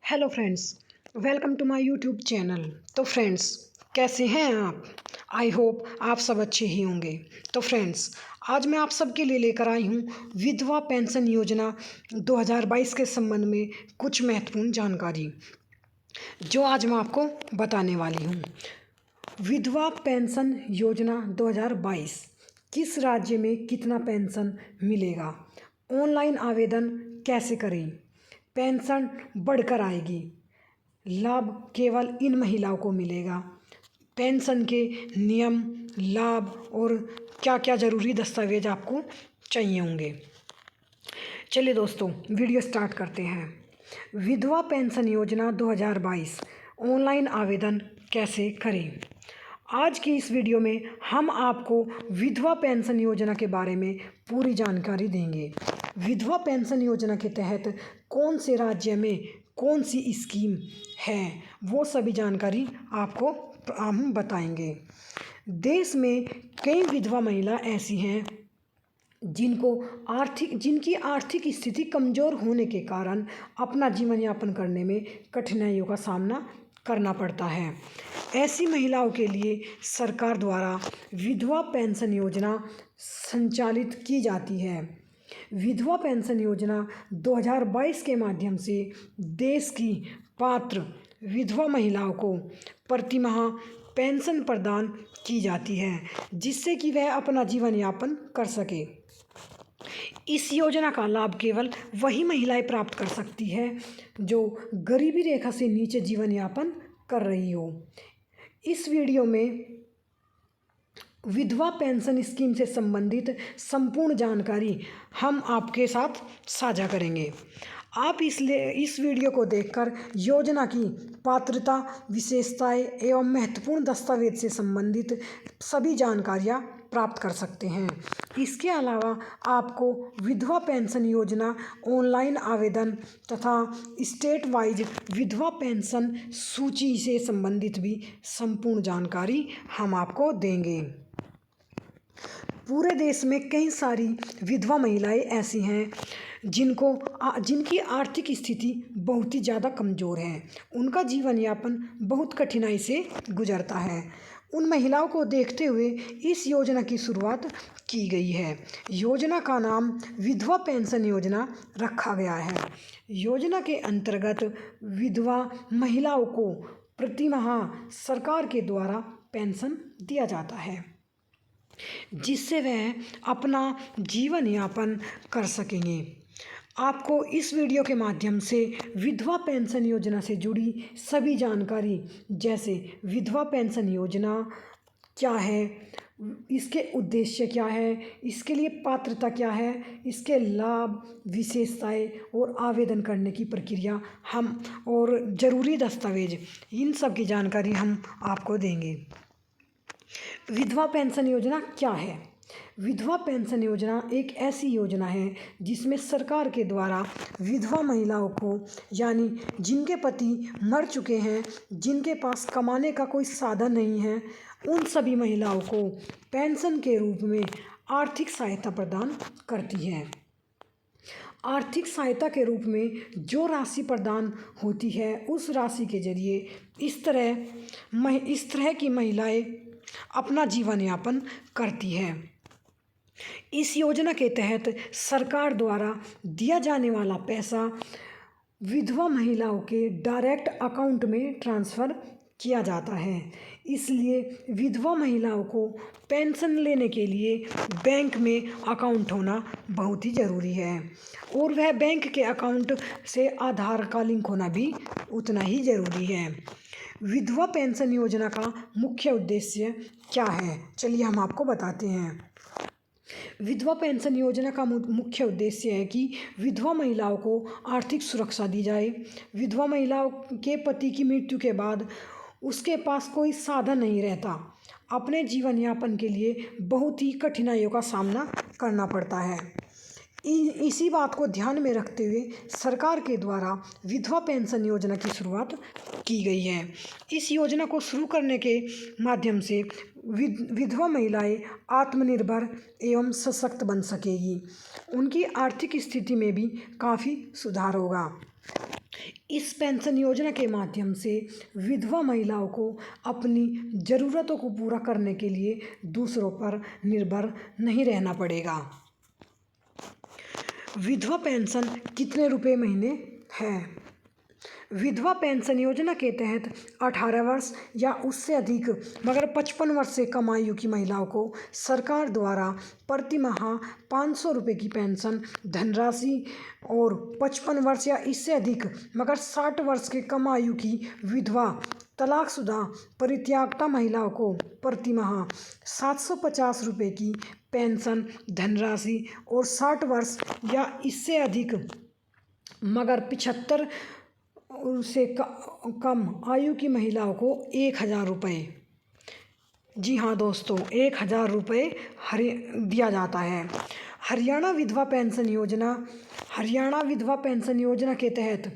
Hello friends, welcome to my YouTube channel. तो friends, कैसे हैं आप? आई होप आप सब अच्छे ही होंगे। तो फ्रेंड्स, आज मैं आप सबके लिए लेकर आई हूँ विधवा पेंशन योजना 2022 के संबंध में कुछ महत्वपूर्ण जानकारी, जो आज मैं आपको बताने वाली हूँ। विधवा पेंशन योजना 2022 किस राज्य में कितना पेंशन मिलेगा? ऑनलाइन आवेदन कैसे करें? पेंशन बढ़कर आएगी। लाभ केवल इन महिलाओं को मिलेगा। पेंशन के नियम, लाभ और क्या क्या ज़रूरी दस्तावेज आपको चाहिए होंगे। चलिए दोस्तों, वीडियो स्टार्ट करते हैं। विधवा पेंशन योजना 2022 ऑनलाइन आवेदन कैसे करें? आज की इस वीडियो में हम आपको विधवा पेंशन योजना के बारे में पूरी जानकारी देंगे। विधवा पेंशन योजना के तहत कौन से राज्य में कौन सी स्कीम है, वो सभी जानकारी आपको हम बताएंगे। देश में कई विधवा महिला ऐसी हैं जिनकी आर्थिक स्थिति कमज़ोर होने के कारण अपना जीवन यापन करने में कठिनाइयों का सामना करना पड़ता है। ऐसी महिलाओं के लिए सरकार द्वारा विधवा पेंशन योजना संचालित की जाती है। विधवा पेंशन योजना 2022 के माध्यम से देश की पात्र विधवा महिलाओं को प्रतिमाह पेंशन प्रदान की जाती है, जिससे कि वह अपना जीवन यापन कर सके। इस योजना का लाभ केवल वही महिलाएं प्राप्त कर सकती है जो गरीबी रेखा से नीचे जीवन यापन कर रही हो। इस वीडियो में विधवा पेंशन स्कीम से संबंधित संपूर्ण जानकारी हम आपके साथ साझा करेंगे। आप इस वीडियो को देखकर योजना की पात्रता, विशेषताएं एवं महत्वपूर्ण दस्तावेज से संबंधित सभी जानकारियां प्राप्त कर सकते हैं। इसके अलावा आपको विधवा पेंशन योजना ऑनलाइन आवेदन तथा स्टेट वाइज विधवा पेंशन सूची से संबंधित भी संपूर्ण जानकारी हम आपको देंगे। पूरे देश में कई सारी विधवा महिलाएं ऐसी हैं जिनकी आर्थिक स्थिति बहुत ही ज़्यादा कमज़ोर है। उनका जीवन यापन बहुत कठिनाई से गुजरता है। उन महिलाओं को देखते हुए इस योजना की शुरुआत की गई है। योजना का नाम विधवा पेंशन योजना रखा गया है। योजना के अंतर्गत विधवा महिलाओं को प्रतिमाह सरकार के द्वारा पेंशन दिया जाता है, जिससे वह अपना जीवन यापन कर सकेंगे। आपको इस वीडियो के माध्यम से विधवा पेंशन योजना से जुड़ी सभी जानकारी, जैसे विधवा पेंशन योजना क्या है, इसके उद्देश्य क्या है, इसके लिए पात्रता क्या है, इसके लाभ, विशेषताएं और आवेदन करने की प्रक्रिया और ज़रूरी दस्तावेज, इन सब की जानकारी हम आपको देंगे। विधवा पेंशन योजना क्या है? विधवा पेंशन योजना एक ऐसी योजना है जिसमें सरकार के द्वारा विधवा महिलाओं को, यानी जिनके पति मर चुके हैं, जिनके पास कमाने का कोई साधन नहीं है, उन सभी महिलाओं को पेंशन के रूप में आर्थिक सहायता प्रदान करती है। आर्थिक सहायता के रूप में जो राशि प्रदान होती है, उस राशि के जरिए इस तरह की महिलाएं अपना जीवन यापन करती है। इस योजना के तहत सरकार द्वारा दिया जाने वाला पैसा विधवा महिलाओं के डायरेक्ट अकाउंट में ट्रांसफ़र किया जाता है। इसलिए विधवा महिलाओं को पेंशन लेने के लिए बैंक में अकाउंट होना बहुत ही ज़रूरी है, और वह बैंक के अकाउंट से आधार का लिंक होना भी उतना ही ज़रूरी है। विधवा पेंशन योजना का मुख्य उद्देश्य क्या है? चलिए हम आपको बताते हैं। विधवा पेंशन योजना का मुख्य उद्देश्य है कि विधवा महिलाओं को आर्थिक सुरक्षा दी जाए। विधवा महिलाओं के पति की मृत्यु के बाद उसके पास कोई साधन नहीं रहता, अपने जीवन यापन के लिए बहुत ही कठिनाइयों का सामना करना पड़ता है। इसी बात को ध्यान में रखते हुए सरकार के द्वारा विधवा पेंशन योजना की शुरुआत की गई है। इस योजना को शुरू करने के माध्यम से विधवा महिलाएं आत्मनिर्भर एवं सशक्त बन सकेगी। उनकी आर्थिक स्थिति में भी काफ़ी सुधार होगा। इस पेंशन योजना के माध्यम से विधवा महिलाओं को अपनी ज़रूरतों को पूरा करने के लिए दूसरों पर निर्भर नहीं रहना पड़ेगा। विधवा पेंशन कितने रुपए महीने है? विधवा पेंशन योजना के तहत 18 वर्ष या उससे अधिक मगर 55 वर्ष से कम आयु की महिलाओं को सरकार द्वारा प्रति माह 500 रुपये की पेंशन धनराशि और 55 वर्ष या इससे अधिक मगर 60 वर्ष के कम आयु की विधवा तलाकशुदा परित्यक्ता महिलाओं को प्रति माह 750 रुपये की पेंशन धनराशि और 60 वर्ष या इससे अधिक मगर 75 से कम आयु की महिलाओं को 1000 रुपये, जी हाँ दोस्तों, 1000 रुपये दिया जाता है। हरियाणा विधवा पेंशन योजना के तहत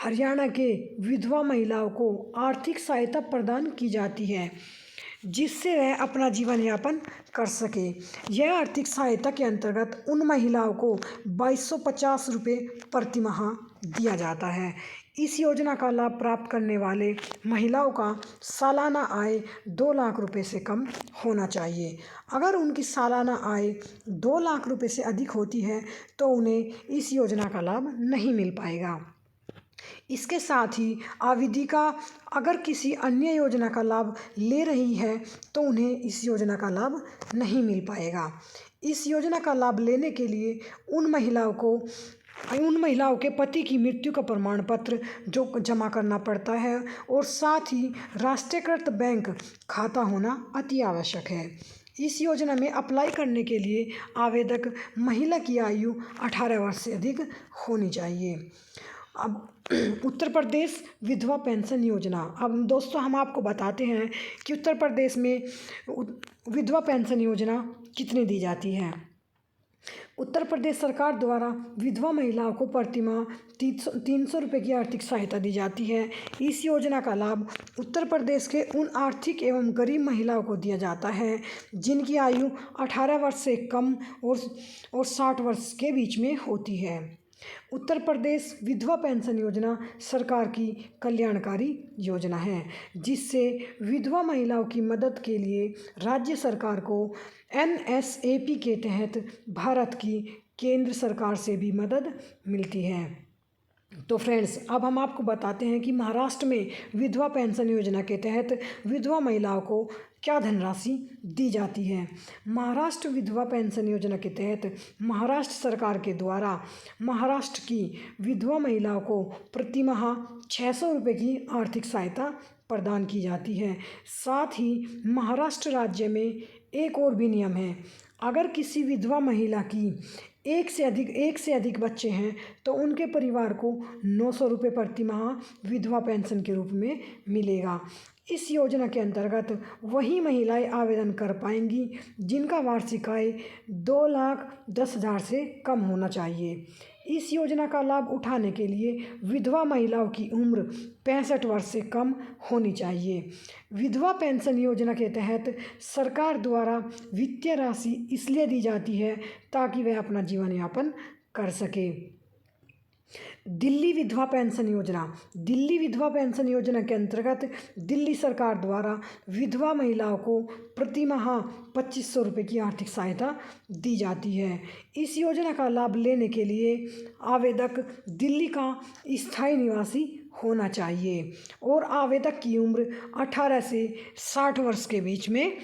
हरियाणा के विधवा महिलाओं को आर्थिक सहायता प्रदान की जाती है जिससे वह अपना जीवन यापन कर सके। यह आर्थिक सहायता के अंतर्गत उन महिलाओं को 2250 रुपये प्रति माह दिया जाता है। इस योजना का लाभ प्राप्त करने वाले महिलाओं का सालाना आय 2 लाख रुपए से कम होना चाहिए। अगर उनकी सालाना आय 2 लाख रुपए से अधिक होती है तो उन्हें इस योजना का लाभ नहीं मिल पाएगा। इसके साथ ही आवेदिका अगर किसी अन्य योजना का लाभ ले रही है तो उन्हें इस योजना का लाभ नहीं मिल पाएगा। इस योजना का लाभ लेने के लिए उन महिलाओं के पति की मृत्यु का प्रमाण पत्र जो जमा करना पड़ता है और साथ ही राष्ट्रीयकृत बैंक खाता होना अति आवश्यक है। इस योजना में अप्लाई करने के लिए आवेदक महिला की आयु 18 वर्ष से अधिक होनी चाहिए। अब उत्तर प्रदेश विधवा पेंशन योजना। अब दोस्तों हम आपको बताते हैं कि उत्तर प्रदेश में विधवा पेंशन योजना कितनी दी जाती है। उत्तर प्रदेश सरकार द्वारा विधवा महिलाओं को प्रति माह 300 रुपये की आर्थिक सहायता दी जाती है। इस योजना का लाभ उत्तर प्रदेश के उन आर्थिक एवं गरीब महिलाओं को दिया जाता है जिनकी आयु 18 वर्ष से कम और 60 वर्ष के बीच में होती है। उत्तर प्रदेश विधवा पेंशन योजना सरकार की कल्याणकारी योजना है जिससे विधवा महिलाओं की मदद के लिए राज्य सरकार को NSAP के तहत भारत की केंद्र सरकार से भी मदद मिलती है। तो फ्रेंड्स, अब हम आपको बताते हैं कि महाराष्ट्र में विधवा पेंशन योजना के तहत विधवा महिलाओं को क्या धनराशि दी जाती है। महाराष्ट्र विधवा पेंशन योजना के तहत महाराष्ट्र सरकार के द्वारा महाराष्ट्र की विधवा महिलाओं को प्रति माह 600 रुपये की आर्थिक सहायता प्रदान की जाती है। साथ ही महाराष्ट्र राज्य में एक और भी नियम है। अगर किसी विधवा महिला की एक से अधिक बच्चे हैं तो उनके परिवार को 900 रुपये प्रति माह विधवा पेंशन के रूप में मिलेगा। इस योजना के अंतर्गत वही महिलाएं आवेदन कर पाएंगी जिनका वार्षिक आय 2,10,000 से कम होना चाहिए। इस योजना का लाभ उठाने के लिए विधवा महिलाओं की उम्र 65 वर्ष से कम होनी चाहिए। विधवा पेंशन योजना के तहत सरकार द्वारा वित्तीय राशि इसलिए दी जाती है ताकि वह अपना जीवन यापन कर सके। दिल्ली विधवा पेंशन योजना के अंतर्गत दिल्ली सरकार द्वारा विधवा महिलाओं को प्रति माह 2500 रुपये की आर्थिक सहायता दी जाती है। इस योजना का लाभ लेने के लिए आवेदक दिल्ली का स्थायी निवासी होना चाहिए और आवेदक की उम्र 18 से 60 वर्ष के बीच में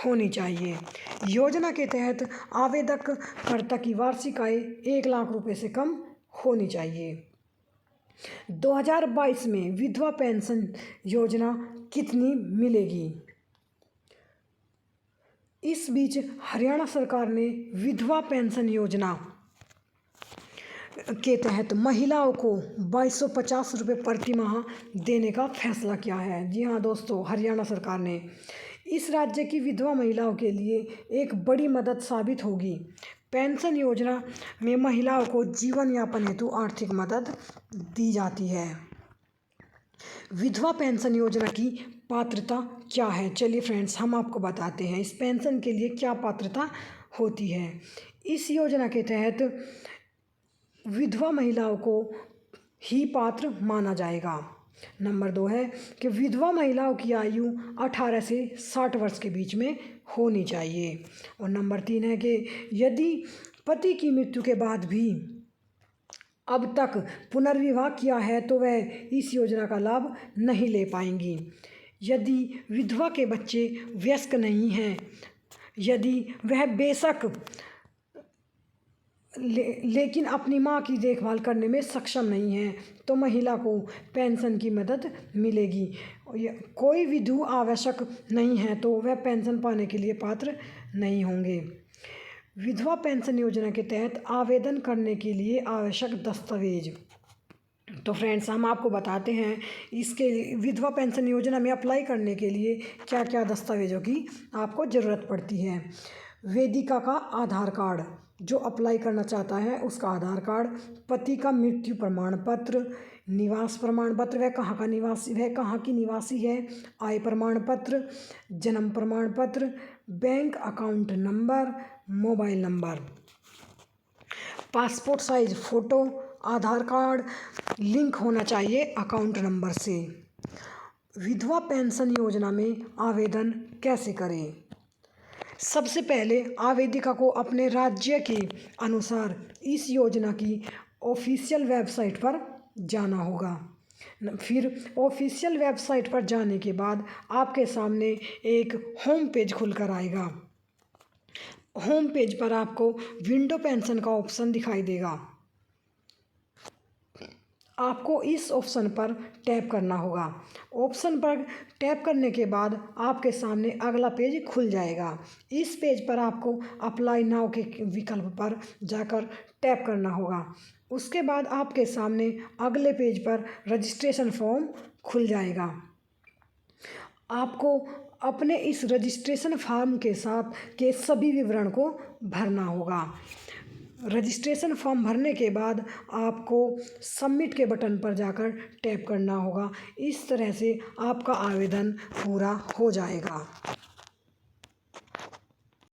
होनी चाहिए। योजना के तहत आवेदक कर्ता की वार्षिक आय 1 लाख रुपये से कम होनी चाहिए। 2022 में विधवा पेंशन योजना कितनी मिलेगी? इस बीच हरियाणा सरकार ने विधवा पेंशन योजना के तहत महिलाओं को 2250 रुपये प्रति माह देने का फैसला किया है। जी हाँ दोस्तों, हरियाणा सरकार ने इस राज्य की विधवा महिलाओं के लिए एक बड़ी मदद साबित होगी। पेंशन योजना में महिलाओं को जीवन यापन हेतु आर्थिक मदद दी जाती है। विधवा पेंशन योजना की पात्रता क्या है? चलिए फ्रेंड्स, हम आपको बताते हैं इस पेंशन के लिए क्या पात्रता होती है। इस योजना के तहत विधवा महिलाओं को ही पात्र माना जाएगा। नंबर 2 है कि विधवा महिलाओं की आयु 18 से 60 वर्ष के बीच में होनी चाहिए। और नंबर 3 है कि यदि पति की मृत्यु के बाद भी अब तक पुनर्विवाह किया है तो वह इस योजना का लाभ नहीं ले पाएंगी। यदि विधवा के बच्चे वयस्क नहीं हैं, यदि वह बेशक लेकिन अपनी माँ की देखभाल करने में सक्षम नहीं है तो महिला को पेंशन की मदद मिलेगी। कोई विधवा आवश्यक नहीं है तो वह पेंशन पाने के लिए पात्र नहीं होंगे। विधवा पेंशन योजना के तहत आवेदन करने के लिए आवश्यक दस्तावेज। तो फ्रेंड्स, हम आपको बताते हैं इसके विधवा पेंशन योजना में अप्लाई करने के लिए क्या क्या दस्तावेज़ों की आपको ज़रूरत पड़ती है। वेदिका का आधार कार्ड, जो अप्लाई करना चाहता है उसका आधार कार्ड, पति का मृत्यु प्रमाण पत्र, निवास प्रमाण पत्र, वह कहाँ की निवासी है, आय प्रमाण पत्र, जन्म प्रमाण पत्र, bank account number, mobile number, passport size photo, Aadhaar card link होना चाहिए अकाउंट नंबर से। विधवा पेंशन योजना में आवेदन कैसे करें? सबसे पहले आवेदिका को अपने राज्य के अनुसार इस योजना की ऑफिशियल वेबसाइट पर जाना होगा। फिर ऑफिशियल वेबसाइट पर जाने के बाद आपके सामने एक होम पेज खुलकर आएगा। होम पेज पर आपको विंडो पेंशन का ऑप्शन दिखाई देगा। आपको इस ऑप्शन पर टैप करना होगा। ऑप्शन पर टैप करने के बाद आपके सामने अगला पेज खुल जाएगा। इस पेज पर आपको अप्लाई नाउ के विकल्प पर जाकर टैप करना होगा। उसके बाद आपके सामने अगले पेज पर रजिस्ट्रेशन फॉर्म खुल जाएगा। आपको अपने इस रजिस्ट्रेशन फॉर्म के साथ के सभी विवरण को भरना होगा। रजिस्ट्रेशन फॉर्म भरने के बाद आपको सबमिट के बटन पर जाकर टैप करना होगा। इस तरह से आपका आवेदन पूरा हो जाएगा।